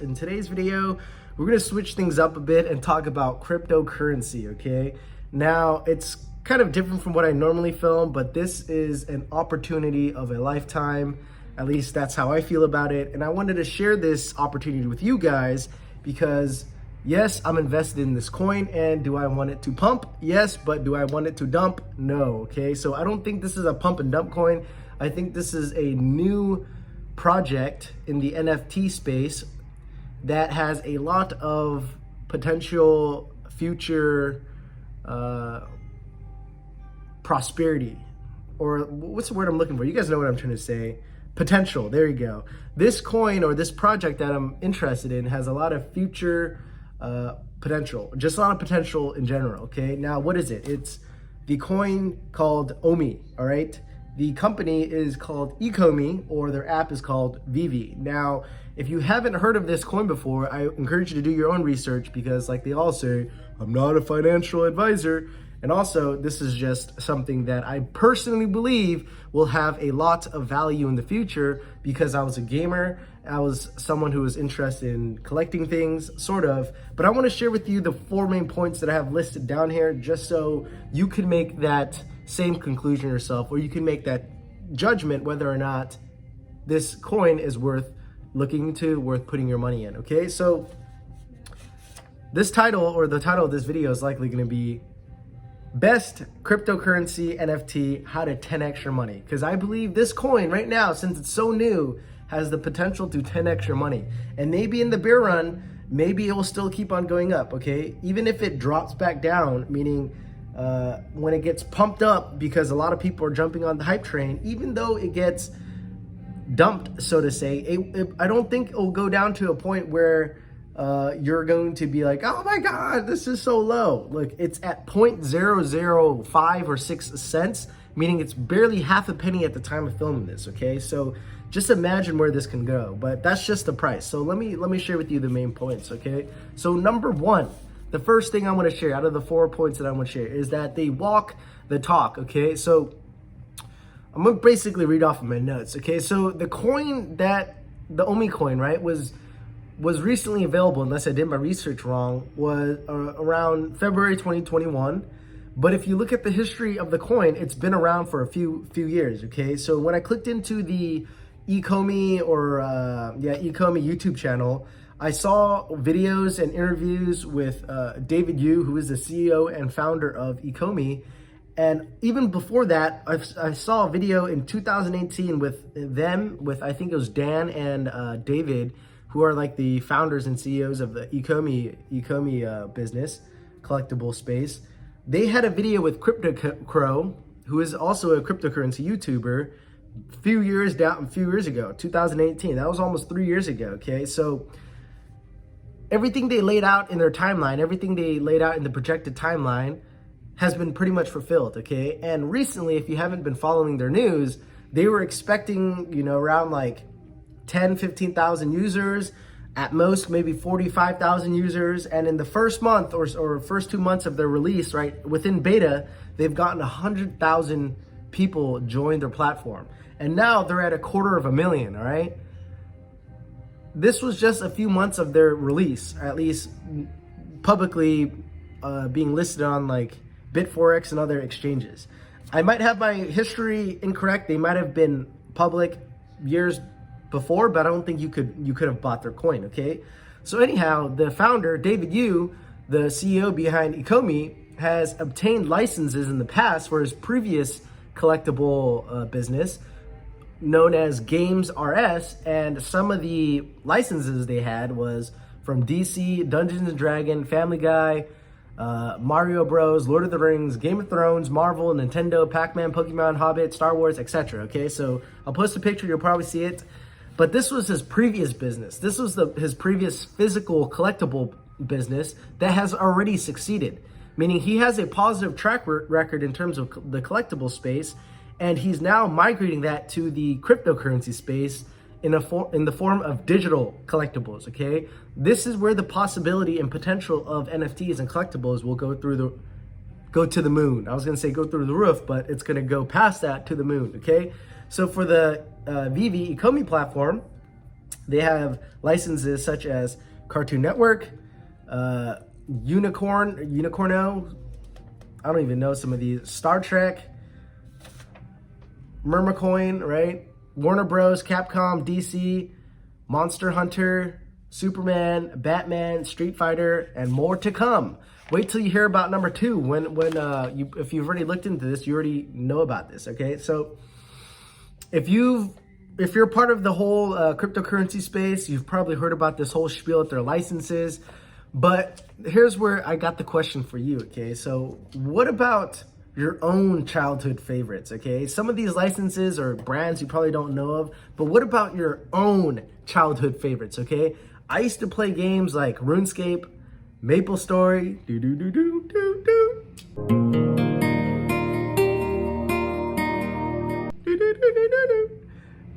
In today's video, we're going to switch things up a bit and talk about cryptocurrency, okay? Now, it's kind of different from what I normally film, but this is an opportunity of a lifetime. At least that's how I feel about it. And I wanted to share this opportunity with you guys because yes, I'm invested in this coin, and do I want it to pump? Yes, but do I want it to dump? No, okay? So I don't think this is a pump and dump coin. I think this is a new project in the NFT space that has a lot of potential future prosperity, or what's the word I'm looking for? You guys know what I'm trying to say. Potential, there you go. This coin or this project that I'm interested in has a lot of future potential, just a lot of potential in general, okay? Now, what is it? It's the coin called OMI, all right? The company is called ECOMI, or their app is called VeVe. Now, if you haven't heard of this coin before, I encourage you to do your own research because, like they all say, I'm not a financial advisor. And also, this is just something that I personally believe will have a lot of value in the future because I was a gamer. I was someone who was interested in collecting things, sort of. But I want to share with you the 4 main points that I have listed down here just so you can make that same conclusion yourself, or you can make that judgment whether or not this coin is worth looking into, worth putting your money in, okay? So this title, or the title of this video, is likely going to be Best Cryptocurrency NFT, How to 10x Your Money. Because I believe this coin right now, since it's so new, has the potential to 10x your money. And maybe in the bear run, maybe it will still keep on going up, okay? Even if it drops back down, meaning when it gets pumped up because a lot of people are jumping on the hype train, even though it gets dumped, so to say, I don't think it'll go down to a point where you're going to be like, oh my God, this is so low. Look, it's at 0.005 or 6 cents, meaning it's barely half a penny at the time of filming this, okay? So just imagine where this can go, but that's just the price. So let me share with you the main points, okay? So number 1, the first thing I want to share out of the 4 points that I want to share is that they walk the talk, okay? So I'm going to basically read off of my notes, okay? So the coin the OMI coin, right, was recently available, unless I did my research wrong, was around February 2021. But if you look at the history of the coin, it's been around for a few years, okay? So when I clicked into the ECOMI ECOMI YouTube channel, I saw videos and interviews with David Yu, who is the CEO and founder of ECOMI. And even before that, I saw a video in 2018 with I think it was Dan and David, who are like the founders and CEOs of the ECOMI business, collectible space. They had a video with CryptoCurrency, who is also a cryptocurrency YouTuber, a few years ago, 2018. That was almost 3 years ago, okay? So everything they laid out in their timeline, everything they laid out in the projected timeline has been pretty much fulfilled, okay? And recently, if you haven't been following their news, they were expecting, around like 10, 15,000 users, at most maybe 45,000 users. And in the first month or first 2 months of their release, right, within beta, they've gotten 100,000 people join their platform. And now they're at 250,000, all right? This was just a few months of their release, at least publicly being listed on like BitForex and other exchanges. I might have my history incorrect. They might have been public years before, but I don't think you could have bought their coin, okay? So anyhow, the founder, David Yu, the CEO behind ECOMI, has obtained licenses in the past for his previous collectible business known as Gainz RS, and some of the licenses they had was from DC, Dungeons and Dragons, Family Guy, Mario Bros, Lord of the Rings, Game of Thrones, Marvel, Nintendo, Pac-Man, Pokemon, Hobbit, Star Wars, etc. Okay, so I'll post a picture, you'll probably see it. But this was his previous business. This was his previous physical collectible business that has already succeeded, meaning he has a positive track record in terms of the collectible space, and he's now migrating that to the cryptocurrency space in the form of digital collectibles, okay? This is where the possibility and potential of NFTs and collectibles will go to the moon. I was gonna say go through the roof, but it's gonna go past that to the moon, okay? So for the VeVe ECOMI platform, They have licenses such as Cartoon Network, Unicorno, I don't even know some of these, Star Trek, Mermacoin, right? Warner Bros, Capcom, DC, Monster Hunter, Superman, Batman, Street Fighter, and more to come. Wait till you hear about number 2. If you've already looked into this, you already know about this. Okay, so if you're part of the whole cryptocurrency space, you've probably heard about this whole spiel with their licenses. But here's where I got the question for you. Okay, so what about your own childhood favorites? Okay, some of these licenses or brands you probably don't know of, but what about your own childhood favorites? Okay, I used to play games like RuneScape, Maple Story,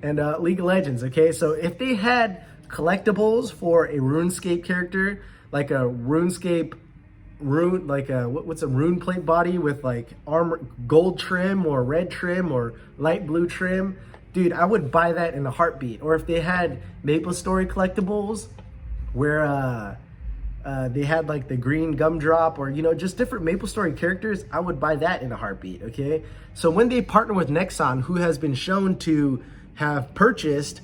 and League of Legends. Okay, so if they had collectibles for a RuneScape character, like a RuneScape rune, like what's a rune plate body with like armor, gold trim or red trim or light blue trim, dude, I would buy that in a heartbeat. Or if they had Maple Story collectibles where they had like the green gumdrop or, just different Maple Story characters, I would buy that in a heartbeat. Okay, so when they partner with Nexon, who has been shown to have purchased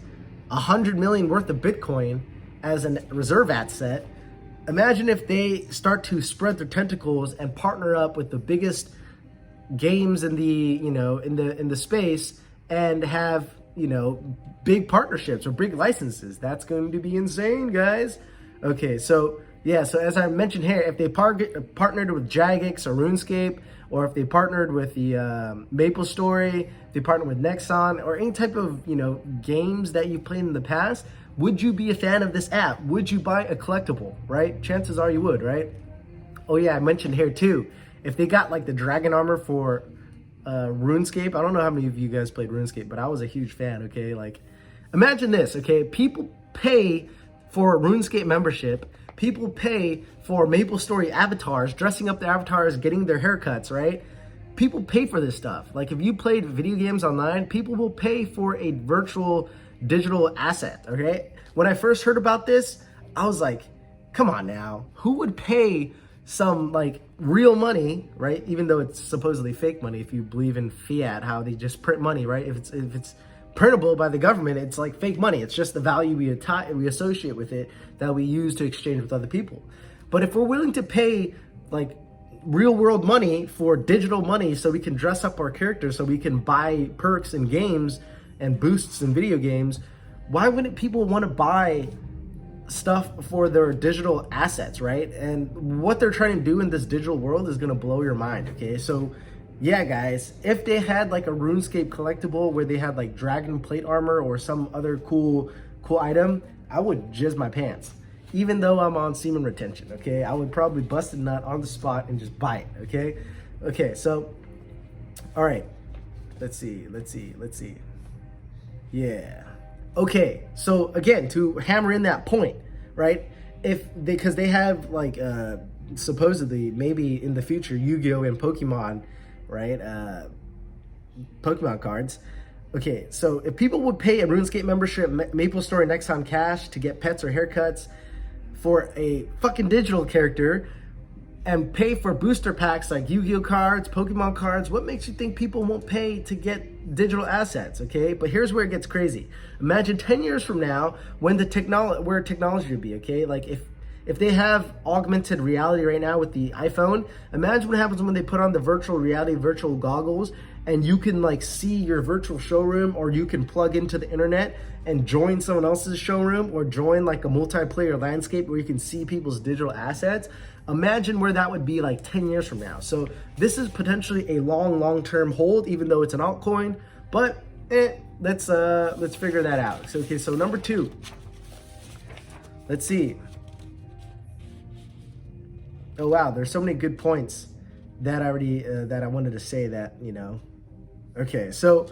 100 million worth of Bitcoin as a reserve asset, imagine if they start to spread their tentacles and partner up with the biggest games in the in the space and have big partnerships or big licenses. That's going to be insane, guys. Okay, so yeah, so as I mentioned here, if they partnered with Jagex or RuneScape, or if they partnered with the Maple Story, if they partnered with Nexon, or any type of games that you played in the past, would you be a fan of this app? Would you buy a collectible, right? Chances are you would, right? Oh yeah, I mentioned here too, if they got like the dragon armor for RuneScape, I don't know how many of you guys played RuneScape, but I was a huge fan. Okay, like imagine this. Okay, people pay for RuneScape membership. People pay for Maple Story avatars, dressing up the avatars, getting their haircuts, right? People pay for this stuff. Like if you played video games online, people will pay for a virtual digital asset, okay? When I first heard about this, I was like, come on now. Who would pay some like real money, right? Even though it's supposedly fake money, if you believe in fiat, how they just print money, right? If it's printable by the government, it's like fake money. It's just the value we associate with it that we use to exchange with other people. But if we're willing to pay like real world money for digital money so we can dress up our characters, so we can buy perks in games and boosts in video games, why wouldn't people want to buy stuff for their digital assets, right? And what they're trying to do in this digital world is going to blow your mind. Okay, so yeah, guys, if they had like a RuneScape collectible where they had like dragon plate armor or some other cool item, I would jizz my pants. Even though I'm on semen retention, okay? I would probably bust a nut on the spot and just buy it, okay? Okay, so, all right. Let's see. Yeah. Okay, so again, to hammer in that point, right? Because they have like, supposedly, maybe in the future, Yu-Gi-Oh! And Pokemon, right? Pokemon cards. Okay, so if people would pay a RuneScape membership, Maple Story, Nexon Cash to get pets or haircuts for a fucking digital character and pay for booster packs like Yu-Gi-Oh cards, Pokemon cards, what makes you think people won't pay to get digital assets, okay? But here's where it gets crazy. Imagine 10 years from now when where technology would be, okay? Like if they have augmented reality right now with the iPhone, imagine what happens when they put on the virtual reality, virtual goggles, and you can like see your virtual showroom, or you can plug into the internet and join someone else's showroom, or join like a multiplayer landscape where you can see people's digital assets. Imagine where that would be like 10 years from now. So this is potentially a long-term hold, even though it's an altcoin, but let's figure that out. So, okay, so number 2, let's see. Oh wow, there's so many good points that I already that I wanted to say that, Okay, so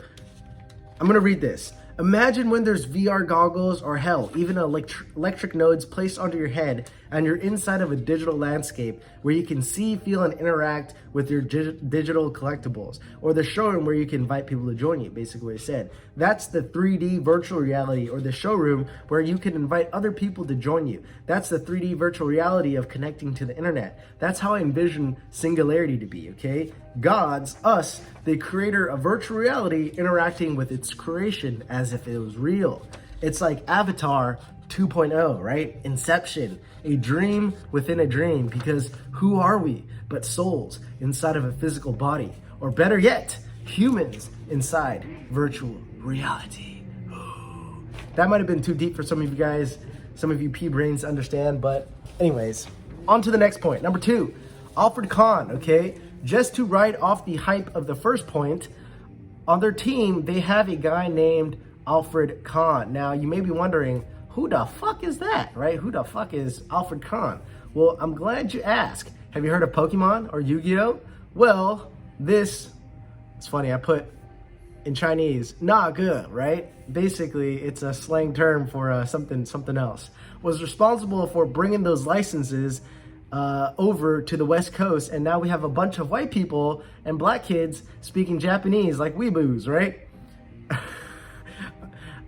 I'm gonna read this. Imagine when there's VR goggles or hell, even electric nodes placed onto your head and you're inside of a digital landscape where you can see, feel, and interact with your digital collectibles, or the showroom where you can invite people to join you, basically what I said. That's the 3D virtual reality, or the showroom where you can invite other people to join you. That's the 3D virtual reality of connecting to the internet. That's how I envision Singularity to be, okay? Gods, us, the creator of virtual reality, interacting with its creation as if it was real. It's like Avatar 2.0, right? Inception, a dream within a dream, because who are we but souls inside of a physical body? Or better yet, humans inside virtual reality. That might have been too deep for some of you guys, some of you pea brains to understand, but anyways, on to the next point. Number 2, ALFRED Kahn, okay? Just to ride off the hype of the first point, on their team, they have a guy named ALFRED Kahn. Now, you may be wondering, who the fuck is that, right? Who the fuck is ALFRED Kahn? Well, I'm glad you asked. Have you heard of Pokemon or Yu-Gi-Oh? Well, it's funny, I put in Chinese, nah good, right? Basically, it's a slang term for something else. Was responsible for bringing those licenses over to the West Coast, and now we have a bunch of white people and black kids speaking Japanese like weeboos, right?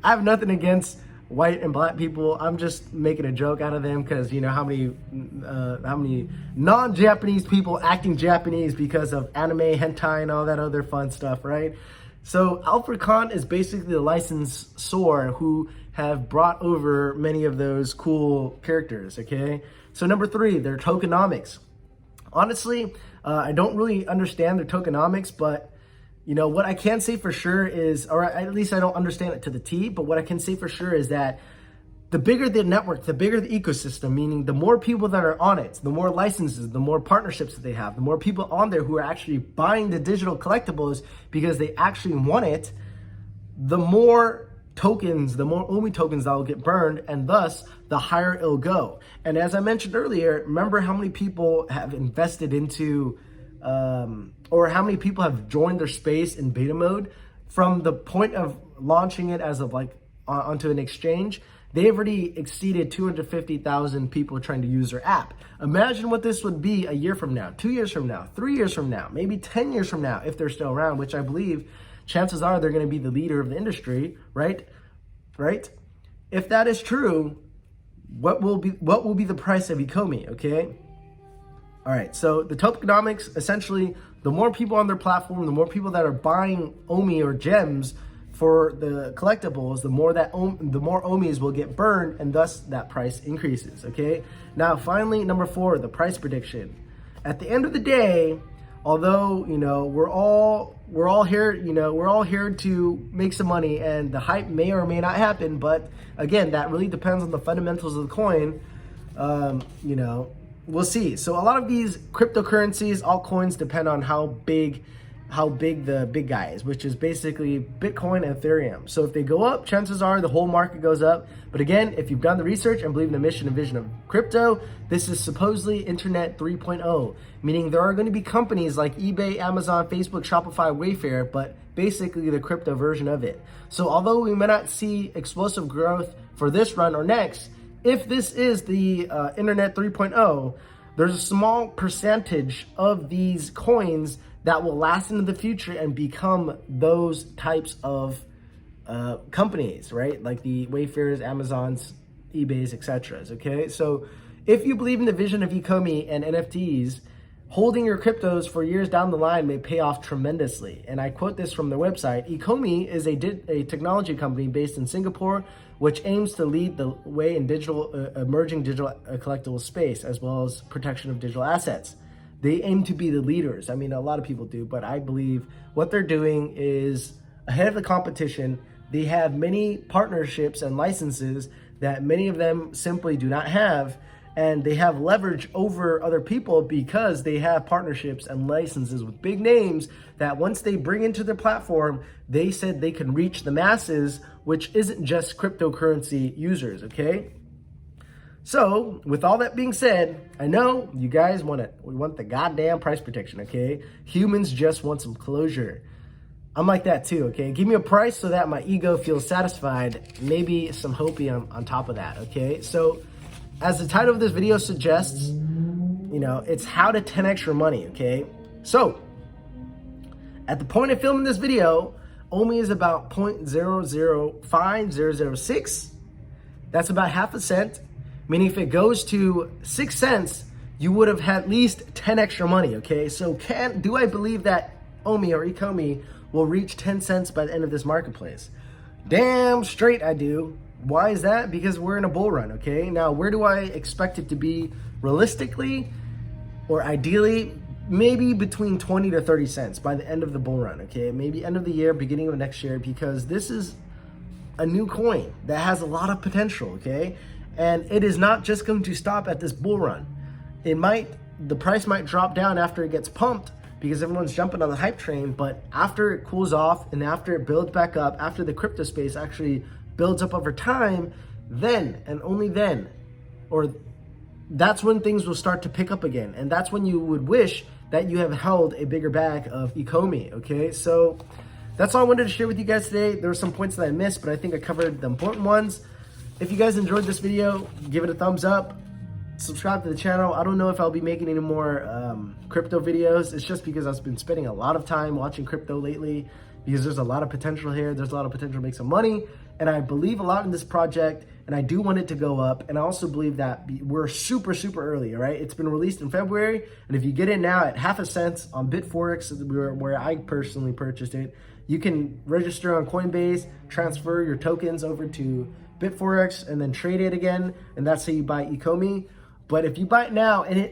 I have nothing against white and black people. I'm just making a joke out of them because you know how many non-Japanese people acting Japanese because of anime, hentai, and all that other fun stuff, right? So ALFRED Kahn is basically the licensor who have brought over many of those cool characters, okay? So number 3, their tokenomics. Honestly, I don't really understand their tokenomics, but you know, what I can say for sure is, or at least I don't understand it to the T, but what I can say for sure is that the bigger the network, the bigger the ecosystem, meaning the more people that are on it, the more licenses, the more partnerships that they have, the more people on there who are actually buying the digital collectibles because they actually want it, the more tokens, the more OMI tokens that will get burned, and thus the higher it'll go. And as I mentioned earlier, remember how many people have invested into or how many people have joined their space in beta mode from the point of launching it as of like onto an exchange. They've already exceeded 250,000 people trying to use their app. Imagine what this would be a year from now, 2 years from now, 3 years from now, maybe 10 years from now, if they're still around, which I believe chances are they're going to be the leader of the industry, right? If that is true, what will be the price of ECOMI, okay? All right, so the tokenomics, essentially, the more people on their platform, the more people that are buying OMI or gems for the collectibles, the more OMIs will get burned, and thus that price increases, okay? Now, finally, number 4, the price prediction. At the end of the day, although, you know, we're all here, you know, we're all here to make some money, and the hype may or may not happen, but again, that really depends on the fundamentals of the coin, you know. We'll see. So a lot of these cryptocurrencies, altcoins, depend on how big the big guy is, which is basically Bitcoin and Ethereum. So if they go up, chances are the whole market goes up. But again, if you've done the research and believe in the mission and vision of crypto, this is supposedly Internet 3.0, meaning there are going to be companies like eBay, Amazon, Facebook, Shopify, Wayfair, but basically the crypto version of it. So although we may not see explosive growth for this run or next, if this is the Internet 3.0, there's a small percentage of these coins that will last into the future and become those types of companies, right? Like the Wayfairs, Amazons, eBays, etc. Okay, so if you believe in the vision of ECOMI and NFTs, holding your cryptos for years down the line may pay off tremendously. And I quote this from their website. ECOMI is a technology company based in Singapore, which aims to lead the way in emerging digital collectible space, as well as protection of digital assets. They aim to be the leaders. I mean, a lot of people do, but I believe what they're doing is ahead of the competition. They have many partnerships and licenses that many of them simply do not have, and they have leverage over other people because they have partnerships and licenses with big names that once they bring into their platform, they said they can reach the masses, which isn't just cryptocurrency users, okay? So, with all that being said, I know you guys want the goddamn price protection, okay? Humans just want some closure. I'm like that too, okay? Give me a price so that my ego feels satisfied. Maybe some Hopi on top of that, okay? So as the title of this video suggests, you know, it's how to 10x your money, okay? So at the point of filming this video, OMI is about 0.005006. That's about half a cent, meaning if it goes to 6 cents, you would have had at least 10 extra money, okay? So do I believe that OMI or ECOMI will reach 10 cents by the end of this marketplace? Damn straight I do. Why is that? Because we're in a bull run, okay? Now, where do I expect it to be realistically or ideally? Maybe between 20 to 30 cents by the end of the bull run, okay? Maybe end of the year, beginning of next year, because this is a new coin that has a lot of potential, okay? And it is not just going to stop at this bull run. The price might drop down after it gets pumped because everyone's jumping on the hype train, but after it cools off and after it builds back up, after the crypto space actually builds up over time, then and only then, or that's when things will start to pick up again. And that's when you would wish that you have held a bigger bag of ECOMI, okay? So that's all I wanted to share with you guys today. There were some points that I missed, but I think I covered the important ones. If you guys enjoyed this video, give it a thumbs up, subscribe to the channel. I don't know if I'll be making any more crypto videos. It's just because I've been spending a lot of time watching crypto lately because there's a lot of potential here. There's a lot of potential to make some money, and I believe a lot in this project, and I do want it to go up. And I also believe that we're super, super early, all right? It's been released in February, and if you get in now at half a cent on Bitforex, where I personally purchased it, you can register on Coinbase, transfer your tokens over to Bitforex, and then trade it again, and that's how you buy ECOMI. But if you buy it now, and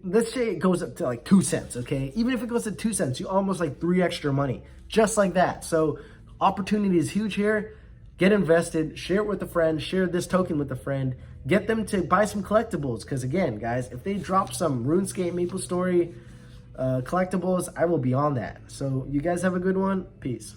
let's say it goes up to like 2 cents, okay? Even if it goes to 2 cents, you almost like 3 extra money, just like that. So opportunity is huge here. Get invested, share it with a friend, share this token with a friend, get them to buy some collectibles. Because again, guys, if they drop some RuneScape MapleStory collectibles, I will be on that. So you guys have a good one. Peace.